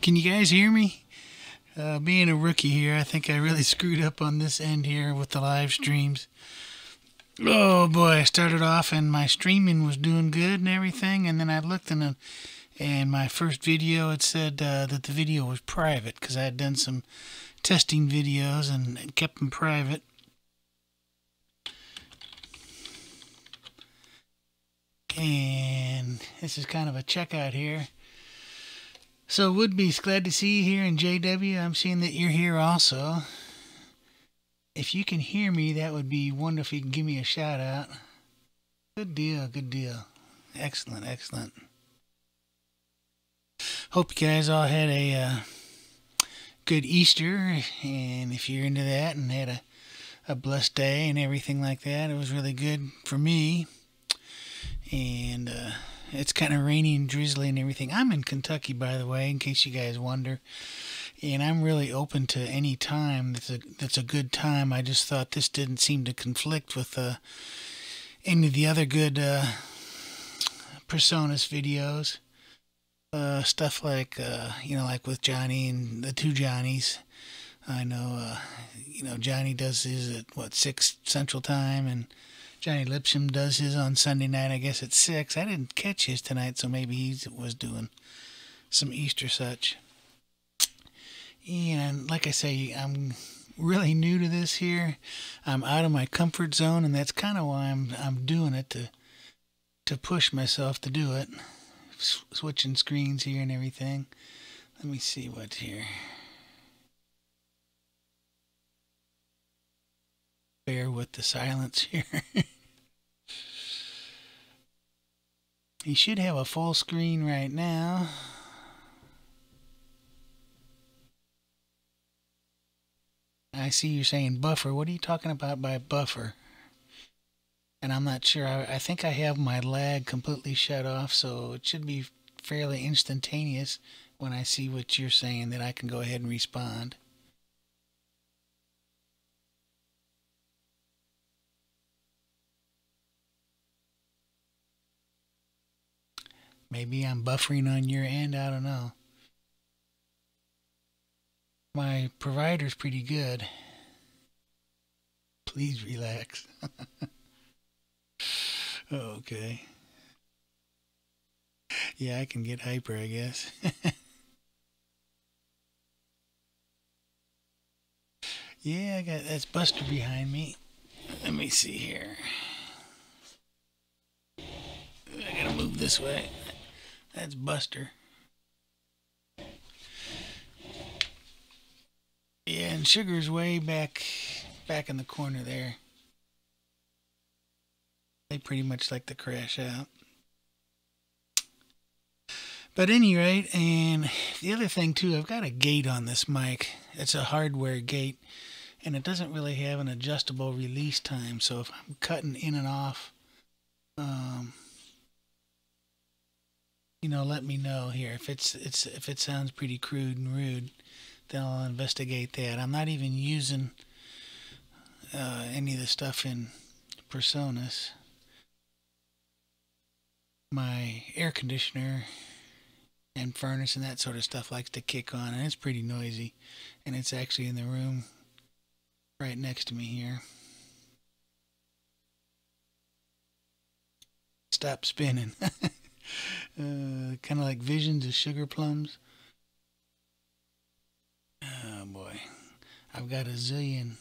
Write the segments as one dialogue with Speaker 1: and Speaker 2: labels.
Speaker 1: Can you guys hear me? Being a rookie here, I think I really screwed up on this end here with the live streams. Oh boy, I started off and my streaming was doing good and everything, and then I looked and my first video it said that the video was private because I had done some testing videos and kept them private. And this is kind of a checkout here. So Woodby's glad to see you here, and JW, I'm seeing that you're here also. If you can hear me, that would be wonderful. You can give me a shout out. Good deal, good deal. Excellent, excellent. Hope you guys all had a good Easter, and if you're into that and had a blessed day and everything like that, it was really good for me. And it's kind of rainy and drizzly and everything. I'm in Kentucky, by the way, in case you guys wonder. And I'm really open to any time that's a good time. I just thought this didn't seem to conflict with any of the other good Personas videos. Stuff like, like with Johnny and the two Johnnies. I know, Johnny does his at, 6 Central Time, and Johnny Lipscomb does his on Sunday night, I guess at 6. I didn't catch his tonight, so maybe he was doing some Easter such. And like I say, I'm really new to this here. I'm out of my comfort zone, and that's kind of why I'm doing it, to push myself to do it. Switching screens here and everything. Let me see what's here. Bear with the silence here. You should have a full screen right now. I see you're saying buffer. What are you talking about by buffer? And I'm not sure. I think I have my lag completely shut off, so it should be fairly instantaneous when I see what you're saying, that I can go ahead and respond. Maybe I'm buffering on your end. I don't know. My provider's pretty good. Please relax. Okay. Yeah, I can get hyper, I guess. Yeah, I got that's Buster behind me. Let me see here. I gotta move this way. That's Buster. Yeah, and Sugar's way back in the corner there. They pretty much like to crash out. But at any rate, and the other thing too, I've got a gate on this mic. It's a hardware gate, and it doesn't really have an adjustable release time. So if I'm cutting in and off, let me know here. If it sounds pretty crude and rude, then I'll investigate that. I'm not even using any of the stuff in Personas. My air conditioner and furnace and that sort of stuff likes to kick on, and it's pretty noisy, and it's actually in the room right next to me here. Stop spinning. Kind of like visions of sugar plums. Oh boy, I've got a zillion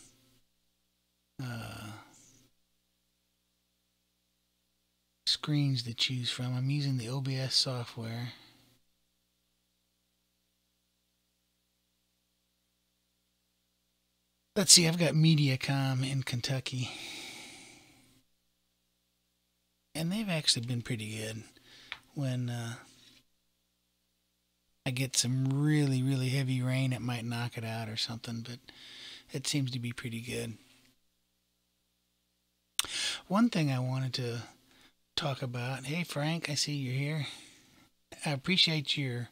Speaker 1: screens to choose from. I'm using the OBS software. Let's see, I've got Mediacom in Kentucky. And they've actually been pretty good. When I get some really, really heavy rain, it might knock it out or something, but it seems to be pretty good. One thing I wanted to talk about. Hey Frank, I see you're here. I appreciate your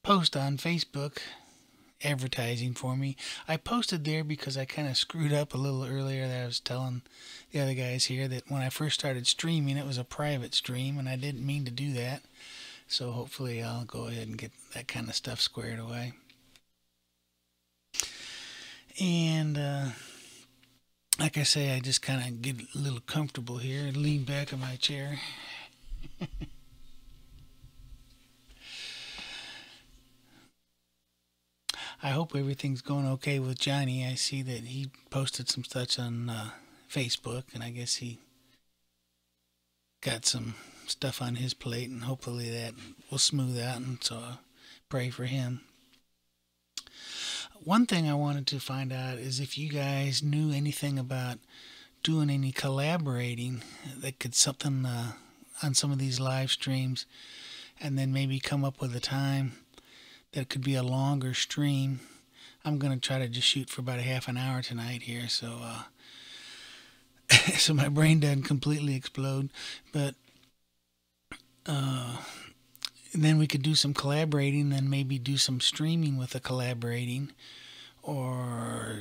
Speaker 1: post on Facebook advertising for me. I posted there because I kind of screwed up a little earlier. That I was telling the other guys here that when I first started streaming, it was a private stream, and I didn't mean to do that. So hopefully I'll go ahead and get that kind of stuff squared away. And like I say, I just kind of get a little comfortable here and lean back in my chair. I hope everything's going okay with Johnny. I see that he posted some stuff on Facebook, and I guess he got some stuff on his plate, and hopefully that will smooth out. And so pray for him. One thing I wanted to find out is if you guys knew anything about doing any collaborating that could something on some of these live streams, and then maybe come up with a time that could be a longer stream. I'm gonna try to just shoot for about a half an hour tonight here, so so my brain doesn't completely explode. But and then we could do some collaborating, then maybe do some streaming with the collaborating, or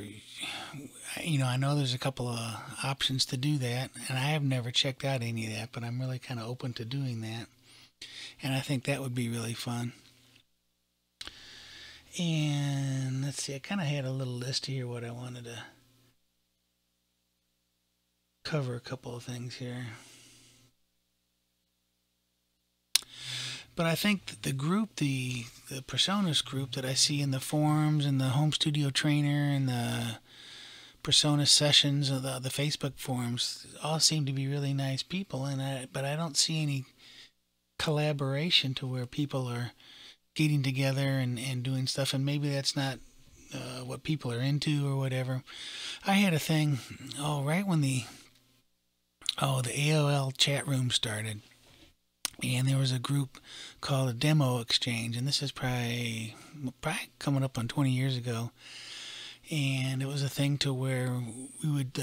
Speaker 1: I know there's a couple of options to do that, and I have never checked out any of that, but I'm really kind of open to doing that, and I think that would be really fun. And let's see, I kind of had a little list here what I wanted to cover, a couple of things here. But I think that the group, the PreSonus group that I see in the forums and the home studio trainer and the PreSonus sessions of the Facebook forums all seem to be really nice people, but I don't see any collaboration to where people are getting together and doing stuff, and maybe that's not what people are into or whatever. I had a thing, right when the AOL chat room started, and there was a group called a Demo Exchange, and this is probably coming up on 20 years ago, and it was a thing to where we would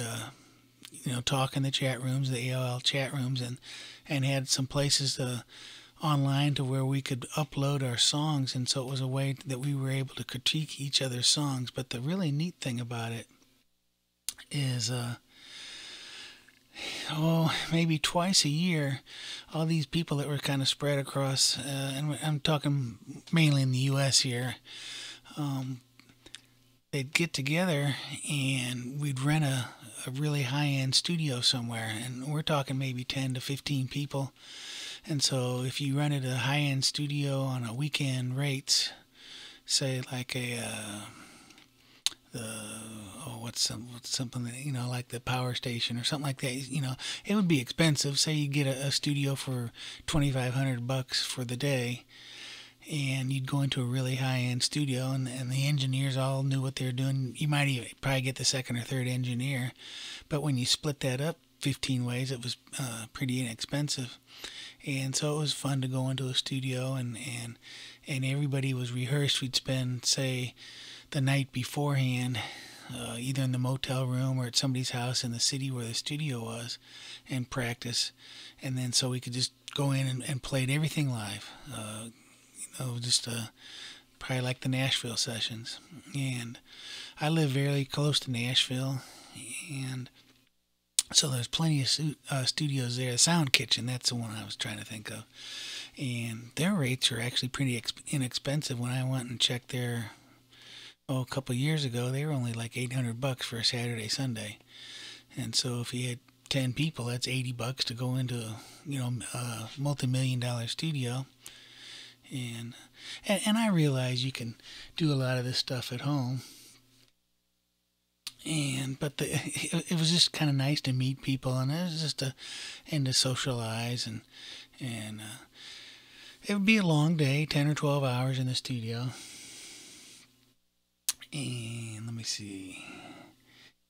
Speaker 1: talk in the chat rooms, the AOL chat rooms, and had some places online to where we could upload our songs, and so it was a way that we were able to critique each other's songs. But the really neat thing about it is maybe twice a year, all these people that were kind of spread across, and I'm talking mainly in the U.S. here, they'd get together and we'd rent a really high-end studio somewhere, and we're talking maybe 10 to 15 people. And so if you rented a high-end studio on a weekend rates, say like what's something that, like the Power Station or something like that, it would be expensive. Say you get a studio for $2,500 for the day, and you'd go into a really high-end studio, and the engineers all knew what they were doing. You might even probably get the second or third engineer, but when you split that up 15 ways, it was pretty inexpensive. And so it was fun to go into a studio, and everybody was rehearsed. We'd spend, say, the night beforehand, either in the motel room or at somebody's house in the city where the studio was, and practice. And then so we could just go in and played everything live. Just probably like the Nashville sessions. And I live very close to Nashville, and so there's plenty of studios there. Sound Kitchen, that's the one I was trying to think of. And their rates are actually pretty inexpensive. When I went and checked there a couple of years ago, they were only like $800 for a Saturday, Sunday. And so if you had 10 people, that's $80 to go into a multi-million-dollar studio. And I realize you can do a lot of this stuff at home. But it was just kind of nice to meet people, and it was just to socialize, and it would be a long day, 10 or 12 hours in the studio. And let me see,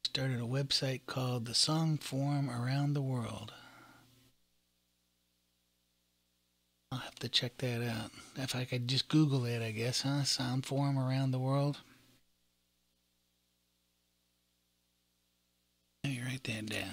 Speaker 1: started a website called the Song Forum Around the World. I'll have to check that out. If I could just Google it, I guess, Sound Forum Around the World. Let me write that down.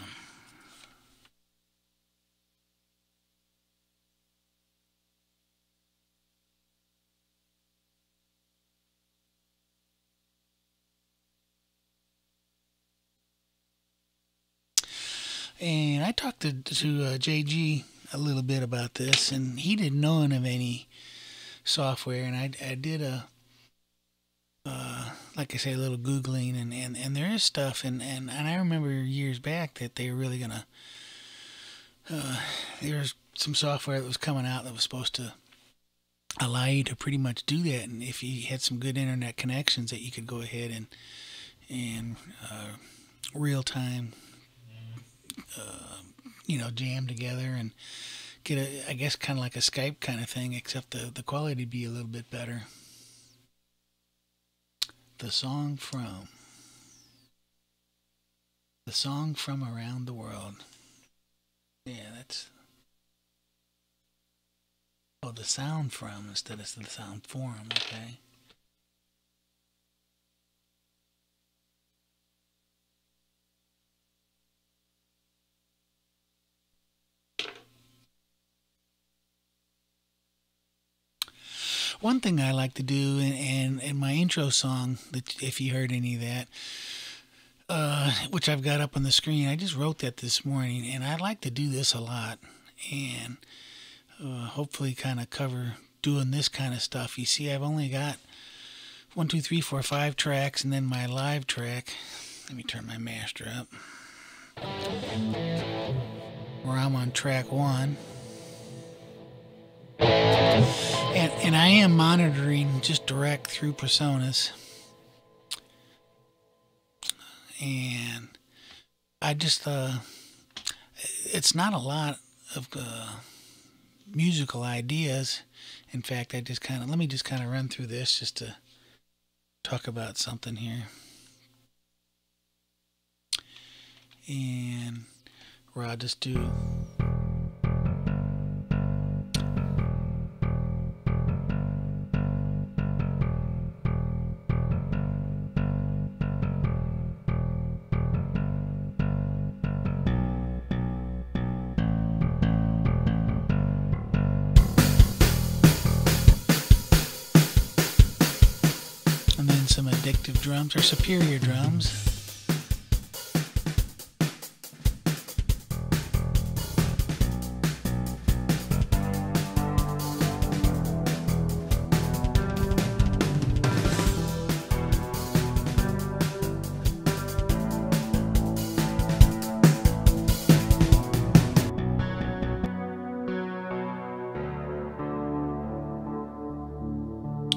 Speaker 1: And I talked to JG a little bit about this, and he didn't know of any software, and I did like I say, a little Googling, and there is stuff, and I remember years back that they were really gonna, there was some software that was coming out that was supposed to allow you to pretty much do that, and if you had some good internet connections, that you could go ahead and real time, jam together and get I guess kind of like a Skype kind of thing, except the quality would be a little bit better. The song from around the world. Yeah, that's the sound from instead of the sound form. Okay. One thing I like to do in my intro song, that if you heard any of that, which I've got up on the screen, I just wrote that this morning, and I like to do this a lot, and hopefully kind of cover doing this kind of stuff. You see, I've only got 1, 2, 3, 4, 5 tracks, and then my live track. Let me turn my master up, where I'm on track 1. And I am monitoring just direct through PreSonus, and I just it's not a lot of musical ideas. In fact, let me just kind of run through this just to talk about something here, and where I'll just do. Some addictive drums, or superior drums.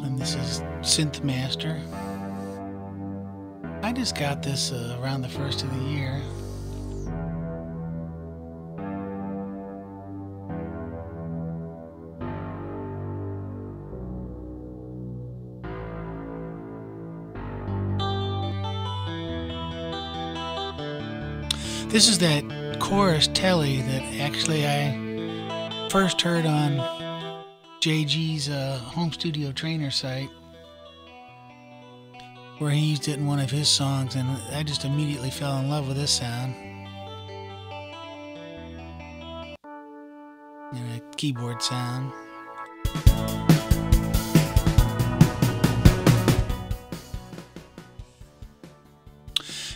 Speaker 1: And this is Synth Master. I just got this around the first of the year. This is that chorus telly that actually I first heard on JG's home studio trainer site, where he used it in one of his songs, and I just immediately fell in love with this sound. And a keyboard sound.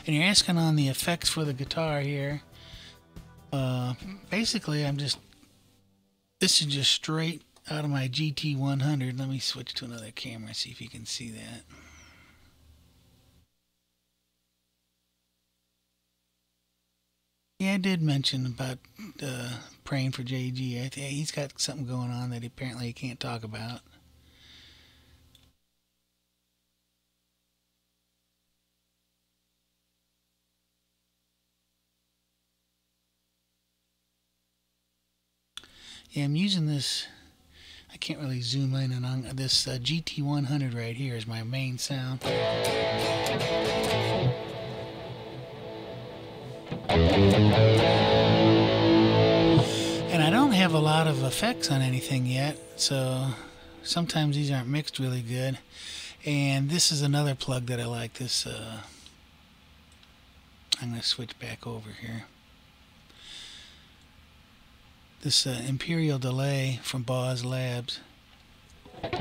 Speaker 1: And you're asking on the effects for the guitar here. Basically, this is just straight out of my GT100. Let me switch to another camera, see if you can see that. Yeah, I did mention about praying for JG. He's got something going on that apparently he can't talk about. Yeah, I'm using this. I can't really zoom in on this GT100 right here is my main sound. And I don't have a lot of effects on anything yet, so sometimes these aren't mixed really good. And this is another plug that I like. This I'm going to switch back over here. This Imperial Delay from Boz Labs. That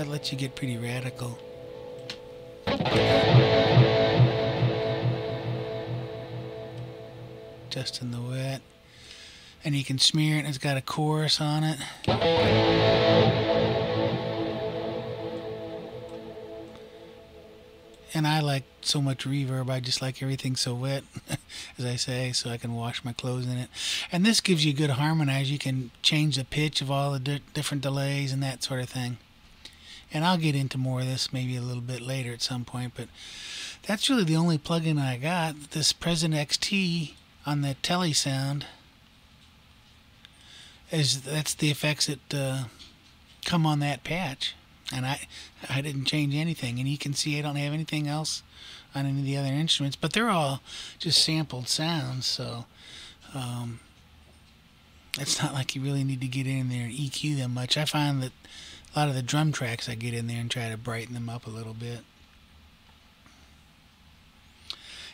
Speaker 1: lets you get pretty radical. just in the wet. And you can smear it, and it's got a chorus on it. And I like so much reverb, I just like everything so wet, as I say, so I can wash my clothes in it. And this gives you good harmonize. You can change the pitch of all the different delays and that sort of thing. And I'll get into more of this maybe a little bit later at some point, but that's really the only plugin I got. This President XT on the Telesound, that's the effects that come on that patch. And I didn't change anything, and you can see I don't have anything else on any of the other instruments, but they're all just sampled sounds, so it's not like you really need to get in there and EQ them much. I find that a lot of the drum tracks I get in there and try to brighten them up a little bit.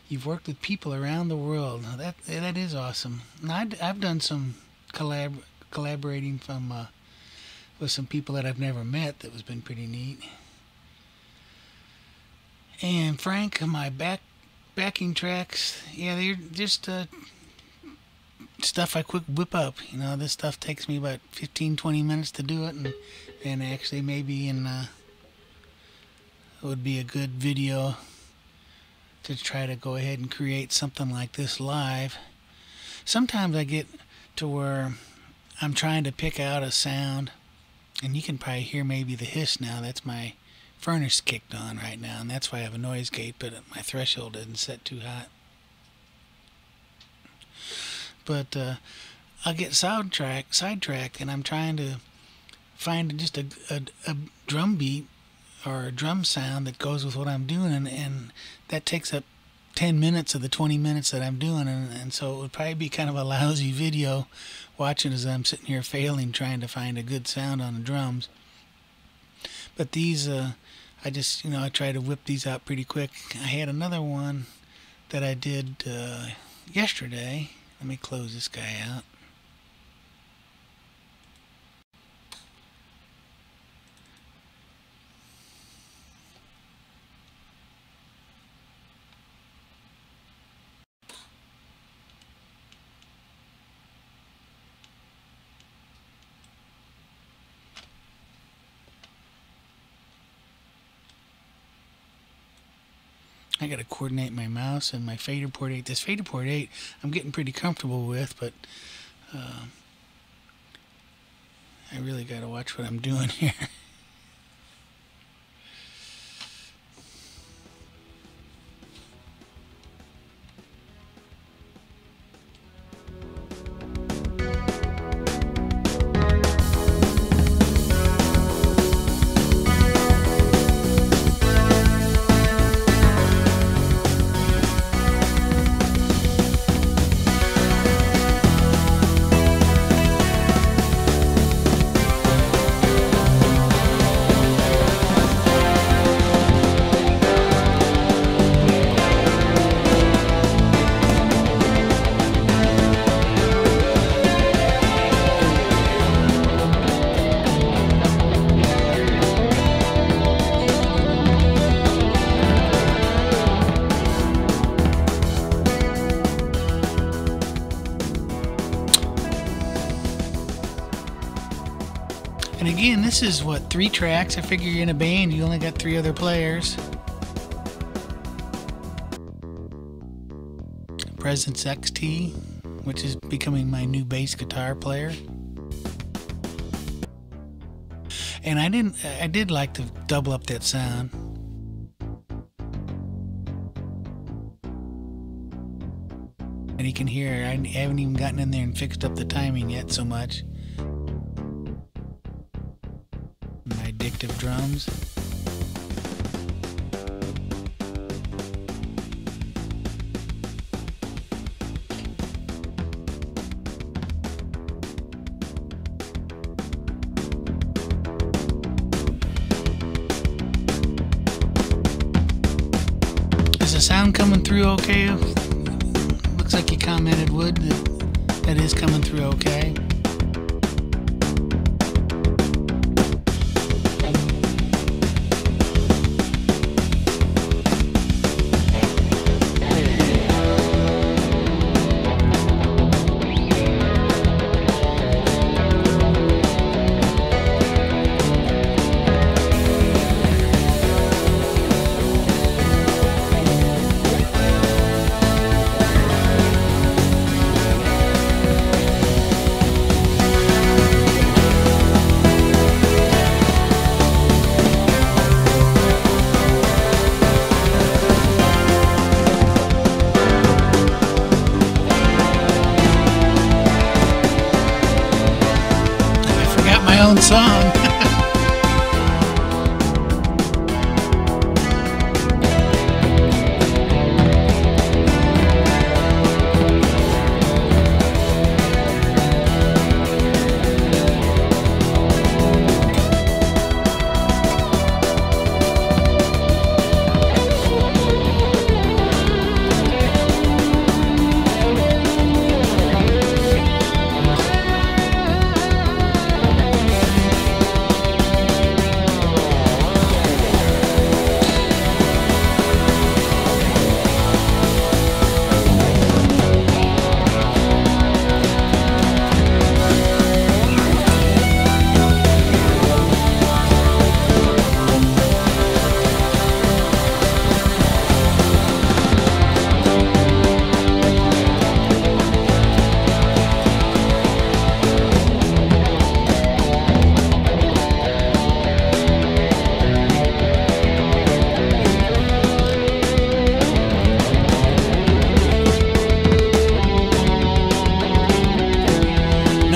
Speaker 1: You've worked with people around the world. That is awesome. And I've done some collaborating from with some people that I've never met. That was been pretty neat. And Frank, my backing tracks, yeah, they're just stuff I quick whip up. You know, this stuff takes me about 15-20 minutes to do it, and actually maybe it would be a good video to try to go ahead and create something like this live. Sometimes I get to where I'm trying to pick out a sound, and you can probably hear maybe the hiss now. That's my furnace kicked on right now, and that's why I have a noise gate, but my threshold isn't set too hot. But I'll get sidetracked, and I'm trying to find just a drum beat or a drum sound that goes with what I'm doing, and that takes up 10 minutes of the 20 minutes that I'm doing, and so it would probably be kind of a lousy video watching as I'm sitting here failing trying to find a good sound on the drums. But these I just, I try to whip these out pretty quick. I had another one that I did yesterday. Let me close this guy out. I got to coordinate my mouse and my fader port 8. This fader port 8 I'm getting pretty comfortable with, but I really got to watch what I'm doing here. And again, this is what, 3 tracks? I figure you're in a band, you only got 3 other players. Presence XT, which is becoming my new bass guitar player. And I did like to double up that sound. And you can hear, I haven't even gotten in there and fixed up the timing yet so much. My addictive drums. Is the sound coming through okay? Looks like you commented, Wood, that is coming through okay. own song.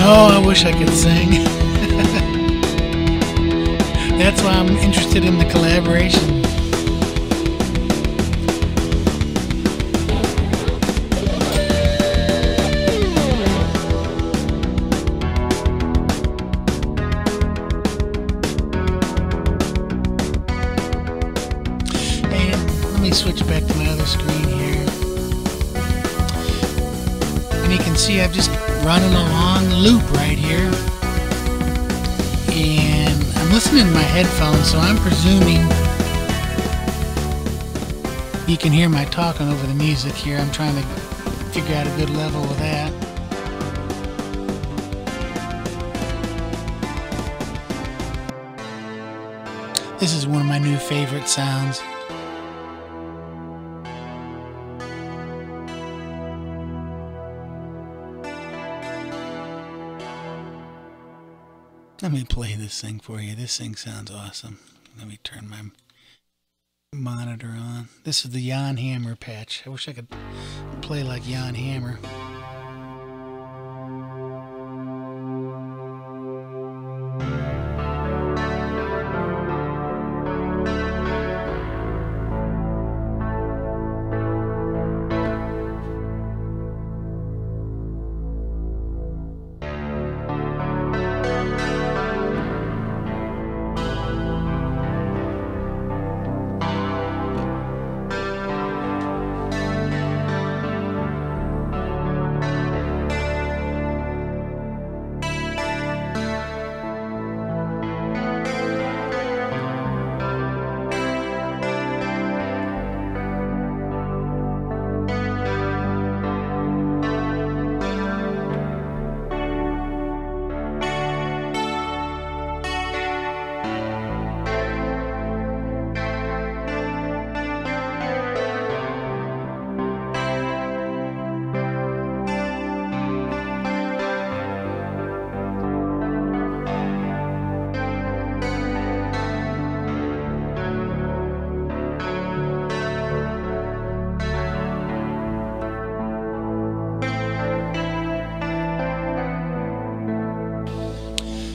Speaker 1: Oh, I wish I could sing. That's why I'm interested in the collaboration. And let me switch back to my other screen here. And you can see I've just running along the loop right here, and I'm listening to my headphones, so I'm presuming you can hear my talking over the music here. I'm trying to figure out a good level with that. This is one of my new favorite sounds. Let me play this thing for you. This thing sounds awesome. Let me turn my monitor on. This is the Jan Hammer patch. I wish I could play like Jan Hammer.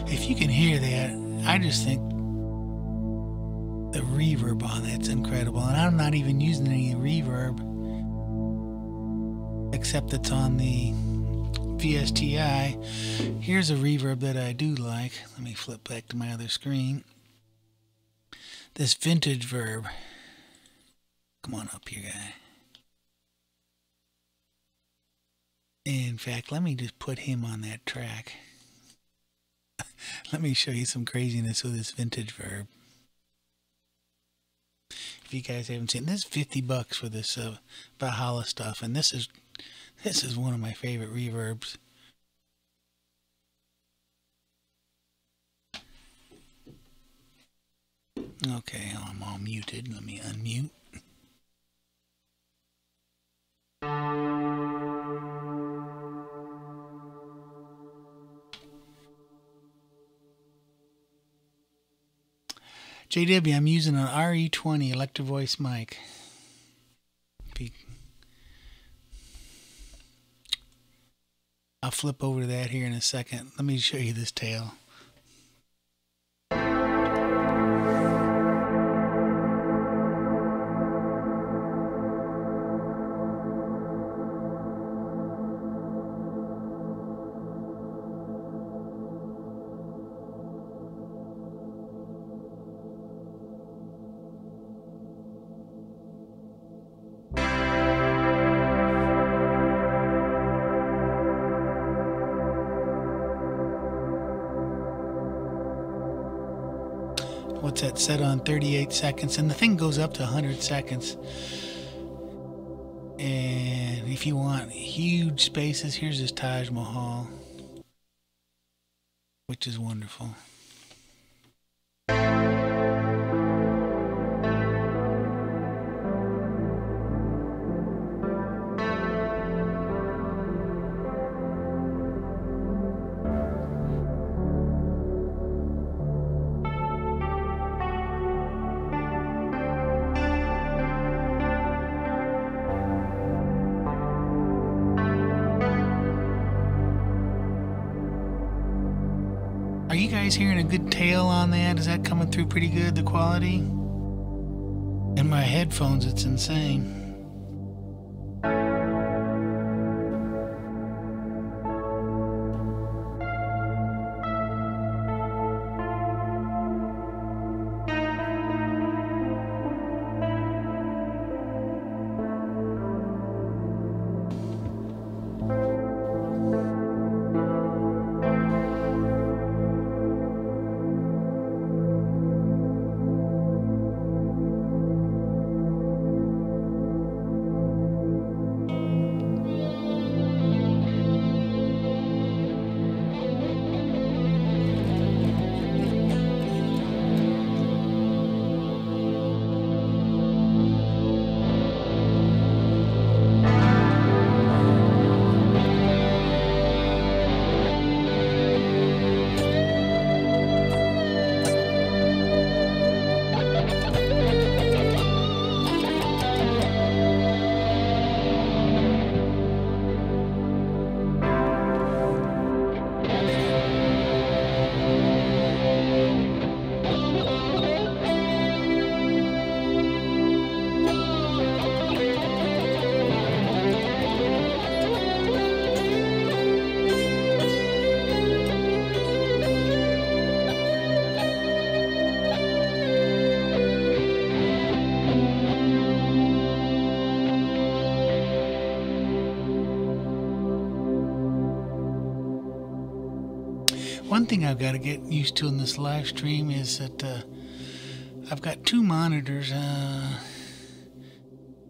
Speaker 1: If you can hear that, I just think the reverb on that's incredible. And I'm not even using any reverb except it's on the VSTi. Here's a reverb that I do like. Let me flip back to my other screen. This Vintage Verb. Come on up here, guy. In fact, let me just put him on that track. Let me show you some craziness with this Vintage Verb. If you guys haven't seen this, is $50 for this Valhalla stuff, and this is one of my favorite reverbs. Okay, I'm all muted. Let me unmute. JW, I'm using an RE20 Electro Voice mic. I'll flip over to that here in a second. Let me show you this tail. what's that, set on 38 seconds, and the thing goes up to 100 seconds. And if you want huge spaces, here's this Taj Mahal, which is wonderful. Are you guys hearing a good tail on that? Is that coming through pretty good, the quality? In my headphones, it's insane. One thing I've got to get used to in this live stream is that I've got two monitors. I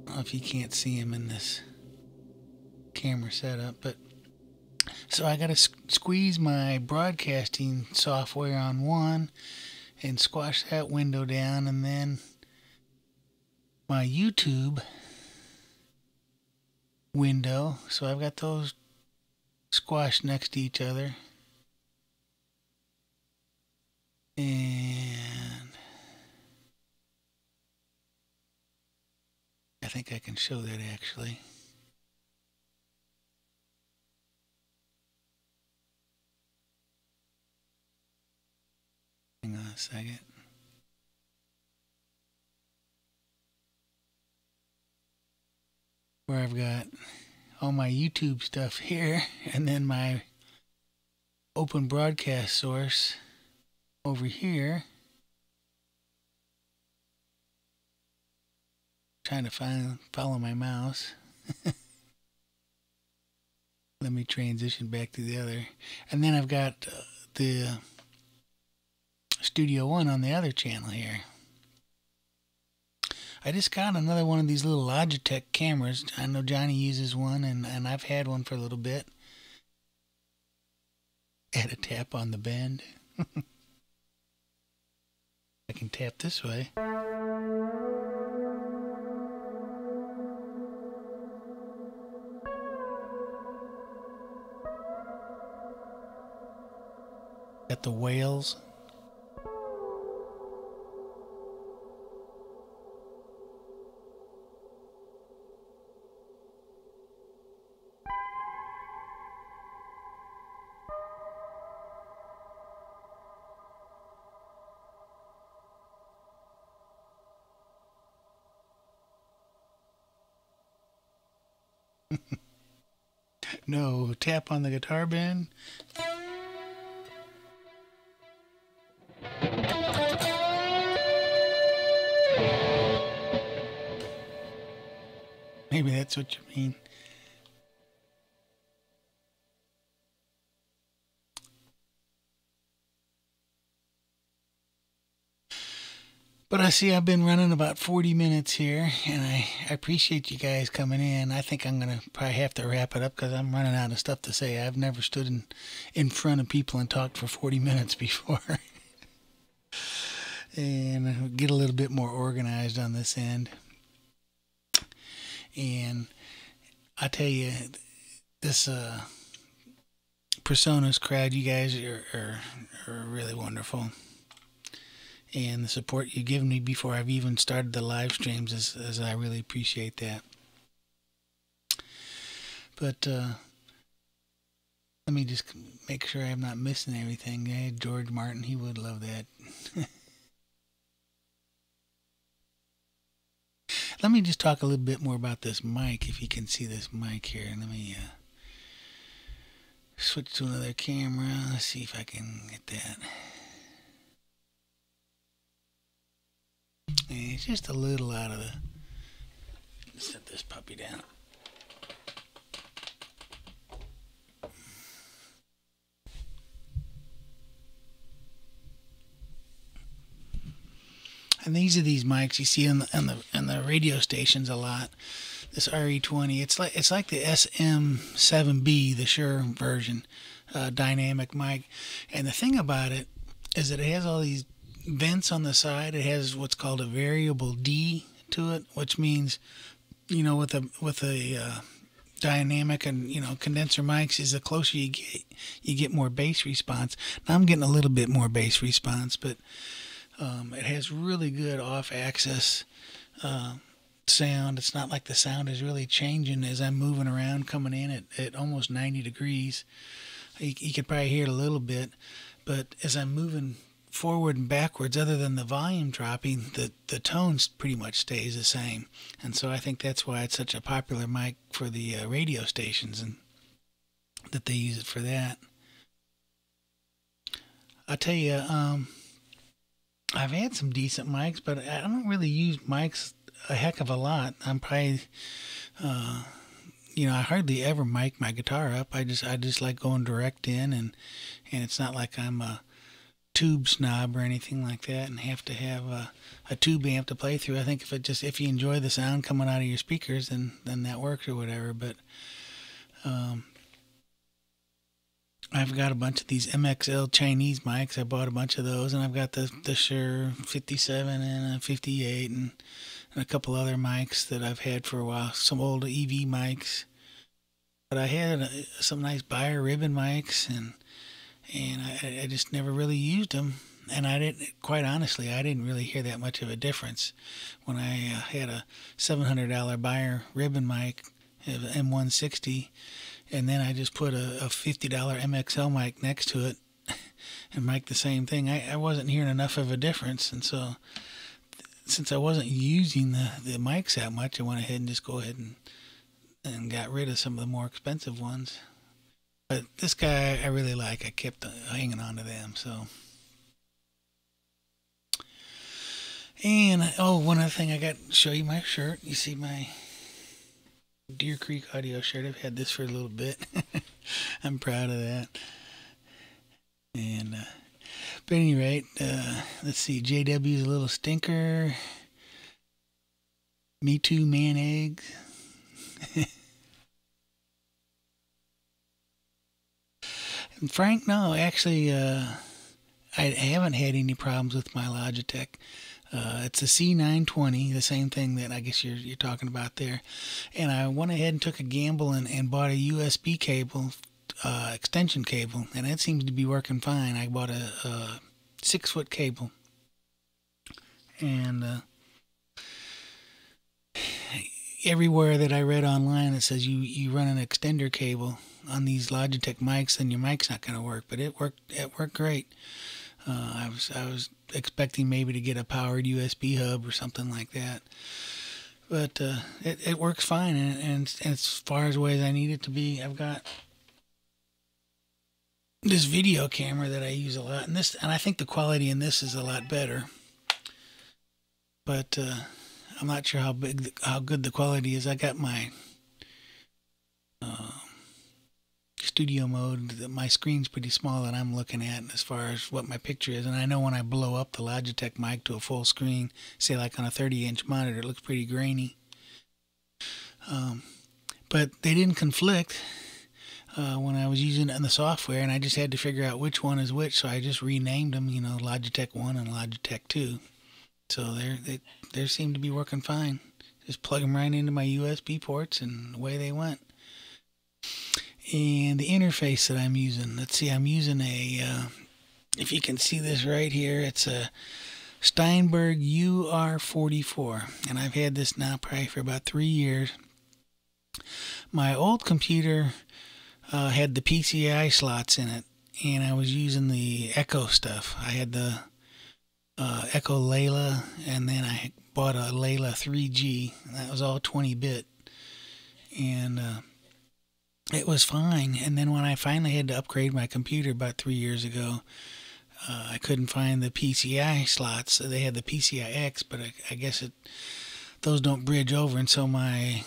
Speaker 1: don't know if you can't see them in this camera setup, but so I got to squeeze my broadcasting software on one and squash that window down, and then my YouTube window. So I've got those squashed next to each other. And I think I can show that actually. Hang on a second. Where I've got all my YouTube stuff here, and then my open broadcast source over here. Trying to follow my mouse. Let me transition back to the other. And then I've got the Studio One on the other channel here. I just got another one of these little Logitech cameras. I know Johnny uses one, and I've had one for a little bit. Add a tap on the bend. I can tap this way. Got the whales. No, tap on the guitar bend. Maybe that's what you mean. I see I've been running about 40 minutes here, and I appreciate you guys coming in. I think I'm going to probably have to wrap it up because I'm running out of stuff to say. I've never stood in front of people and talked for 40 minutes before. And I'll get a little bit more organized on this end. And I tell you, this Personas crowd, you guys are really wonderful. And the support you've given me before I've even started the live streams is I really appreciate that. But let me just make sure I'm not missing everything. Yeah, George Martin, he would love that. Let me just talk a little bit more about this mic, if you can see this mic here. Let me switch to another camera. Let's see if I can get that. And it's just a little out of the... Set this puppy down. And these are these mics you see on the radio stations a lot. This RE20, it's like the SM7B, the Shure version, dynamic mic. And the thing about it is that it has all these vents on the side. It has what's called a variable D to it, which means, you know, with a dynamic and, you know, condenser mics, is the closer you get more bass response. Now I'm getting a little bit more bass response, but it has really good off-axis sound. It's not like the sound is really changing as I'm moving around, coming in at almost 90 degrees. You could probably hear it a little bit, but as I'm moving forward and backwards, other than the volume dropping, the tone pretty much stays the same. And so I think that's why it's such a popular mic for the radio stations, and that they use it for that. I'll tell you, I've had some decent mics, but I don't really use mics a heck of a lot. I'm probably, you know, I hardly ever mic my guitar up. I just like going direct in, and it's not like I'm a tube snob or anything like that and have to have a tube amp to play through. I think if you enjoy the sound coming out of your speakers, then that works or whatever. But I've got a bunch of these MXL Chinese mics. I bought a bunch of those, and I've got the Shure 57 and a 58 and a couple other mics that I've had for a while, some old EV mics. But I had some nice Beyer ribbon mics, and I just never really used them. And I didn't, quite honestly, I didn't really hear that much of a difference when I had a $700 Beyer ribbon mic, M160, and then I just put a $50 MXL mic next to it and mic the same thing. I wasn't hearing enough of a difference, and so since I wasn't using the mics that much, I went ahead and just go ahead and got rid of some of the more expensive ones. But this guy I really like. I kept hanging on to them. So, and oh, one other thing, I got to show you my shirt. You see my Deer Creek Audio shirt. I've had this for a little bit. I'm proud of that. And but at any rate, let's see. JW's a little stinker. Me Too Man Eggs. And Frank, no, actually, I haven't had any problems with my Logitech. It's a C920, the same thing that I guess you're talking about there. And I went ahead and took a gamble and bought a USB cable, extension cable, and it seems to be working fine. I bought a 6-foot cable, and everywhere that I read online, it says you run an extender cable on these Logitech mics, and your mic's not going to work. But it worked great. I was expecting maybe to get a powered USB hub or something like that, but it works fine, and as far as I need it to be. I've got this video camera that I use a lot, and I think the quality in this is a lot better, but I'm not sure how good the quality is. I got my studio mode, my screen's pretty small that I'm looking at as far as what my picture is. And I know when I blow up the Logitech mic to a full screen, say like on a 30-inch monitor, it looks pretty grainy. But they didn't conflict when I was using it in the software, and I just had to figure out which one is which, so I just renamed them, Logitech 1 and Logitech 2. So they seem to be working fine. Just plug them right into my USB ports, and away they went. And the interface that I'm using, let's see, I'm using if you can see this right here, it's a Steinberg UR44, and I've had this now probably for about 3 years. My old computer had the PCI slots in it, and I was using the Echo stuff. I had the Echo Layla, and then I bought a Layla 3G, and that was all 20-bit, and it was fine. And then when I finally had to upgrade my computer about 3 years ago, I couldn't find the PCI slots. They had the PCI X, but I guess those don't bridge over, and so my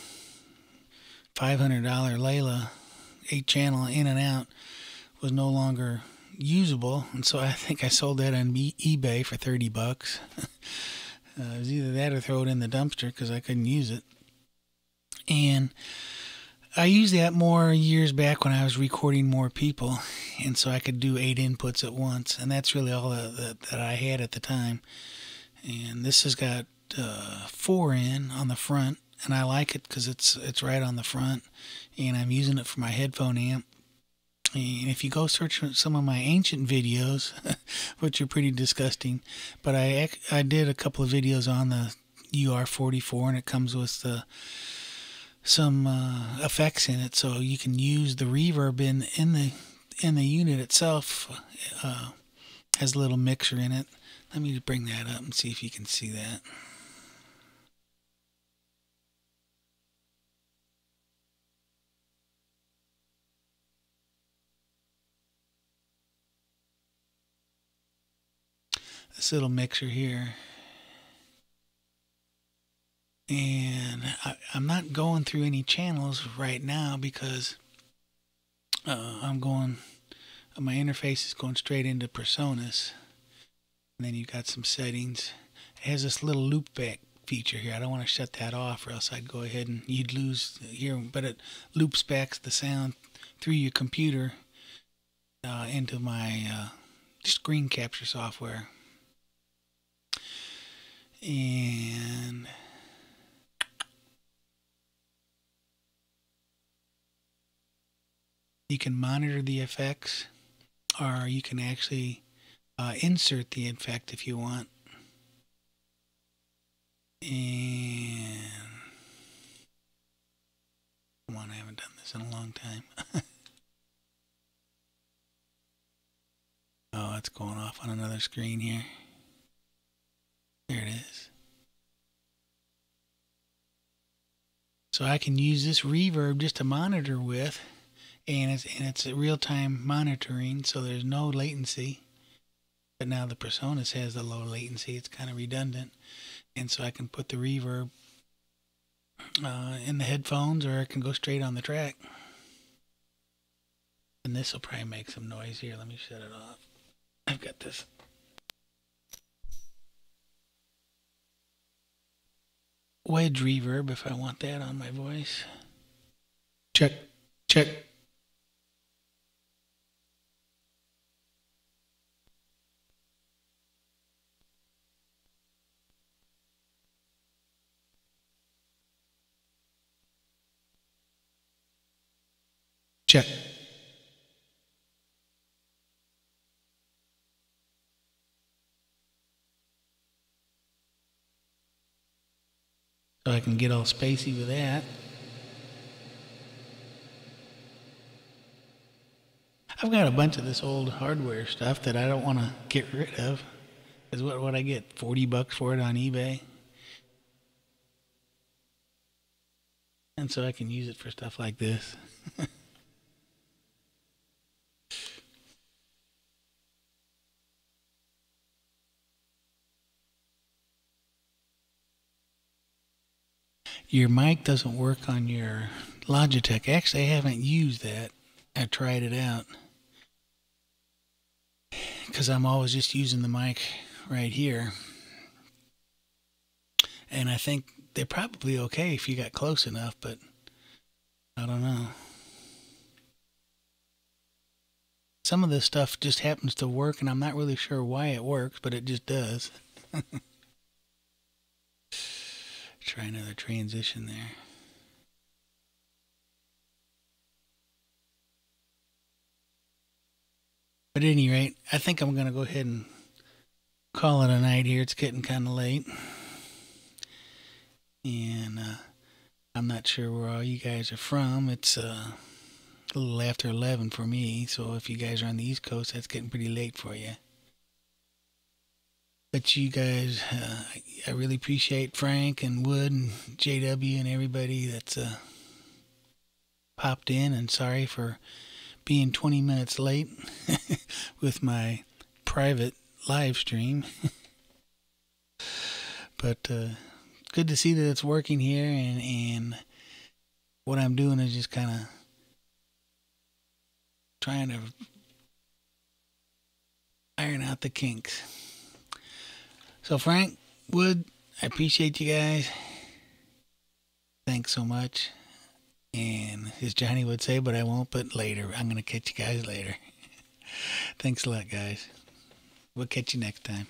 Speaker 1: $500 Layla 8-channel in and out was no longer usable, and so I think I sold that on eBay for $30. It was either that or throw it in the dumpster because I couldn't use it. And I used that more years back when I was recording more people, and so I could do 8 inputs at once, and that's really all that I had at the time. And this has got 4 in on the front, and I like it because it's right on the front, and I'm using it for my headphone amp. And if you go search some of my ancient videos, which are pretty disgusting, but I did a couple of videos on the UR44, and it comes with some effects in it, so you can use the reverb in the unit itself. Has a little mixer in it. Let me bring that up and see if you can see that. This little mixer here, and I'm not going through any channels right now because my interface is going straight into PreSonus, and then you've got some settings. It has this little loopback feature here. I don't want to shut that off, or else I'd go ahead and you'd lose here, but it loops back the sound through your computer into my screen capture software. And you can monitor the effects, or you can actually insert the effect if you want. And come on, I haven't done this in a long time. Oh, it's going off on another screen here. There it is. So I can use this reverb just to monitor with, and it's a real-time monitoring, so there's no latency. But now the PreSonus has the low latency. It's kind of redundant, and so I can put the reverb in the headphones, or it can go straight on the track. And this will probably make some noise here. Let me shut it off. I've got this wedge reverb if I want that on my voice. Check, check. Check. So I can get all spacey with that. I've got a bunch of this old hardware stuff that I don't want to get rid of. Because what I get? $40 for it on eBay. And so I can use it for stuff like this. Your mic doesn't work on your Logitech. Actually, I haven't used that. I tried it out because I'm always just using the mic right here, and I think they're probably okay if you got close enough, but I don't know. Some of this stuff just happens to work, and I'm not really sure why it works, but it just does. Try another transition there. But at any rate, I think I'm going to go ahead and call it a night here. It's getting kind of late. And I'm not sure where all you guys are from. It's a little after 11 for me. So if you guys are on the East Coast, that's getting pretty late for you. But you guys, I really appreciate Frank and Wood and JW and everybody that's popped in. And sorry for being 20 minutes late with my private live stream. But good to see that it's working here, and what I'm doing is just kind of trying to iron out the kinks. So Frank, Wood, I appreciate you guys. Thanks so much. And as Johnny would say, but I won't, but later. I'm going to catch you guys later. Thanks a lot, guys. We'll catch you next time.